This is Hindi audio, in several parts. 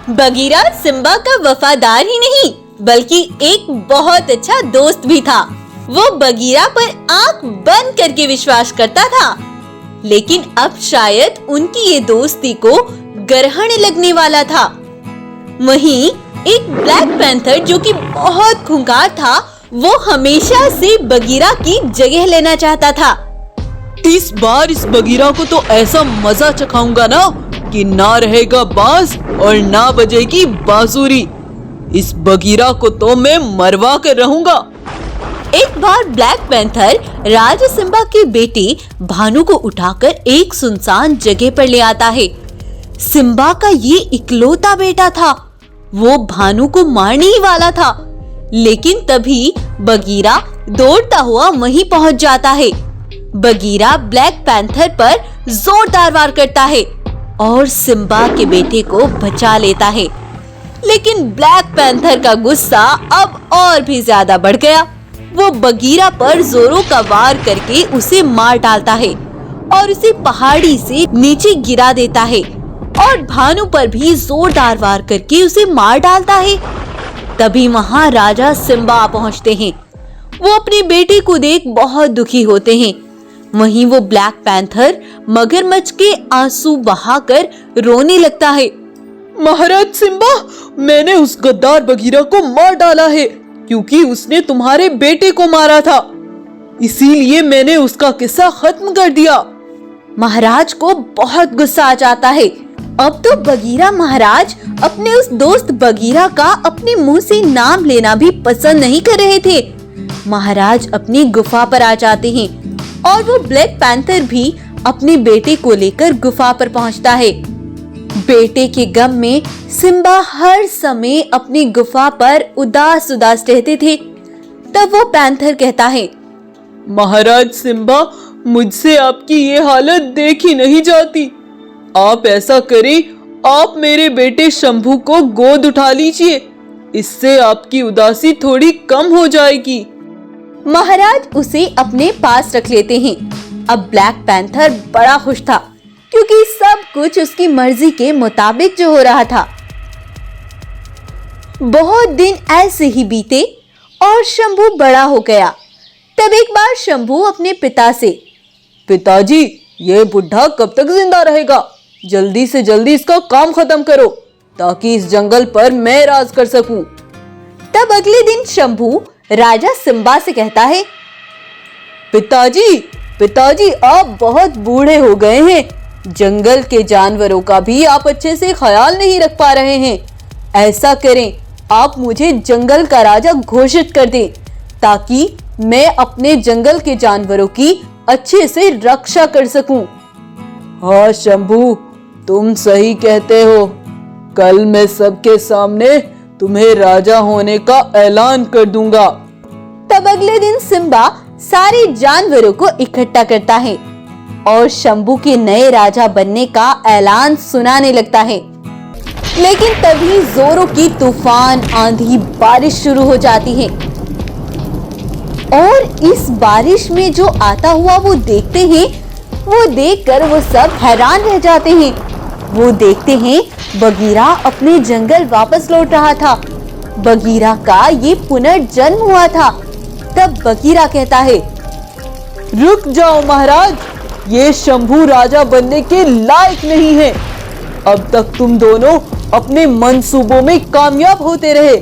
बगीरा सिम्बा का वफादार ही नहीं बल्कि एक बहुत अच्छा दोस्त भी था। वो बगीरा पर आंख बंद करके विश्वास करता था, लेकिन अब शायद उनकी ये दोस्ती को ग्रहण लगने वाला था। वहीं एक ब्लैक पैंथर जो कि बहुत खूंखार था, वो हमेशा से बगीरा की जगह लेना चाहता था। इस बार इस बगीरा को तो ऐसा मजा चखाऊंगा ना कि ना रहेगा बांस और ना बजेगी बांसुरी। इस बगीरा को तो मैं मरवा कर रहूंगा। एक बार ब्लैक पैंथर राजा सिम्बा के बेटे भानु को उठाकर एक सुनसान जगह पर ले आता है। सिम्बा का ये इकलौता बेटा था। वो भानु को मारने ही वाला था, लेकिन तभी बगीरा दौड़ता हुआ वहीं पहुंच जाता है। बगीरा ब्लैक पैंथर पर जोरदार वार करता है और सिम्बा के बेटे को बचा लेता है। लेकिन ब्लैक पैंथर का गुस्सा अब और भी ज्यादा बढ़ गया। वो बगीरा पर जोरों का वार करके उसे मार डालता है और उसे पहाड़ी से नीचे गिरा देता है और भानु पर भी जोरदार वार करके उसे मार डालता है। तभी वहां राजा सिम्बा पहुंचते हैं। वो अपने बेटे को देख बहुत दुखी होते हैं। वहीं वो ब्लैक पैंथर मगरमच्छ के आंसू बहाकर रोने लगता है। महाराज सिम्बा, मैंने उस गद्दार बगीरा को मार डाला है क्योंकि उसने तुम्हारे बेटे को मारा था। इसीलिए मैंने उसका किस्सा खत्म कर दिया। महाराज को बहुत गुस्सा आ जाता है। अब तो बगीरा महाराज अपने उस दोस्त बगीरा का अपने मुंह से नाम लेना भी पसंद नहीं कर रहे थे। महाराज अपनी गुफा पर आ जाते हैं और वो ब्लैक पैंथर भी अपने बेटे को लेकर गुफा पर पहुंचता है। बेटे के गम में सिम्बा हर समय अपनी गुफा पर उदास उदास रहते थे। तब वो पैंथर कहता है, महाराज सिम्बा, मुझसे आपकी ये हालत देखी नहीं जाती। आप ऐसा करें, आप मेरे बेटे शंभू को गोद उठा लीजिए। इससे आपकी उदासी थोड़ी कम हो जाएगी। महाराज उसे अपने पास रख लेते हैं। अब ब्लैक पैंथर बड़ा खुश था क्योंकि सब कुछ उसकी मर्जी के मुताबिक जो हो रहा था। बहुत दिन ऐसे ही बीते और शंभू बड़ा हो गया। तब एक बार शंभू अपने पिता से, पिताजी, ये बुढ़ा कब तक जिंदा रहेगा? जल्दी से जल्दी इसका काम खत्म करो ताकि इस जंगल पर मैं राज कर सकूं। तब अगले दिन शंभू राजा सिम्बा से कहता है, पिताजी, पिताजी, आप बहुत बूढ़े हो गए हैं। जंगल के जानवरों का भी आप अच्छे से ख्याल नहीं रख पा रहे हैं। ऐसा करें, आप मुझे जंगल का राजा घोषित कर दें ताकि मैं अपने जंगल के जानवरों की अच्छे से रक्षा कर सकूं। हाँ शंभू, तुम सही कहते हो। कल मैं सबके सामने तुम्हें राजा होने का ऐलान कर दूंगा। तब अगले दिन सिम्बा सारे जानवरों को इकट्ठा करता है और शंभू के नए राजा बनने का ऐलान सुनाने लगता है। लेकिन तभी जोरों की तूफान, आंधी, बारिश शुरू हो जाती है और इस बारिश में जो आता हुआ वो देखते हैं, वो देखकर वो सब हैरान रह जाते हैं। वो देखते हैं बगीरा अपने जंगल वापस लौट रहा था। बगीरा का ये पुनर्जन्म हुआ था। तब बगीरा कहता है, रुक जाओ महाराज, ये शंभू राजा बनने के लायक नहीं है। अब तक तुम दोनों अपने मंसूबों में कामयाब होते रहे,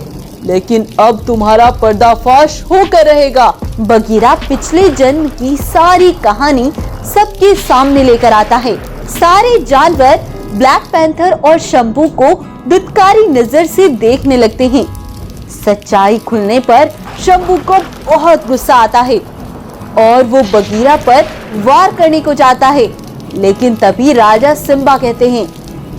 लेकिन अब तुम्हारा पर्दाफाश होकर रहेगा। बगीरा पिछले जन्म की सारी कहानी सबके सामने लेकर आता है। सारे जानवर ब्लैक पैंथर और शंभू को दुत्कारी नजर से देखने लगते हैं। सच्चाई खुलने पर शंभू को बहुत गुस्सा आता है और वो बगीरा पर वार करने को जाता है। लेकिन तभी राजा सिम्बा कहते हैं,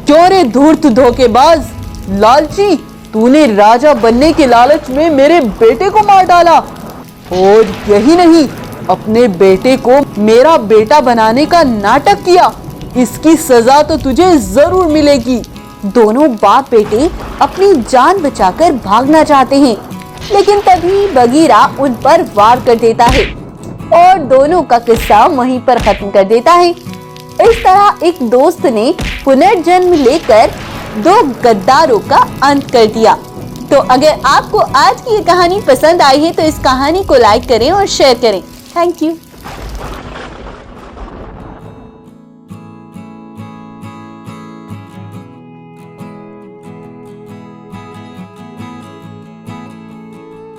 क्यों रे धूर्त धोखेबाज, लालची, तूने राजा बनने के लालच में मेरे बेटे को मार डाला। और यही नहीं, अपने बेटे को मेरा बेटा बनाने का नाटक किया। इसकी सजा तो तुझे जरूर मिलेगी। दोनों बाप बेटे अपनी जान बचाकर भागना चाहते हैं, लेकिन तभी बगीरा उन पर वार कर देता है और दोनों का किस्सा वहीं पर खत्म कर देता है। इस तरह एक दोस्त ने पुनर्जन्म लेकर दो गद्दारों का अंत कर दिया। तो अगर आपको आज की ये कहानी पसंद आई है तो इस कहानी को लाइक करें और शेयर करें। Thank you.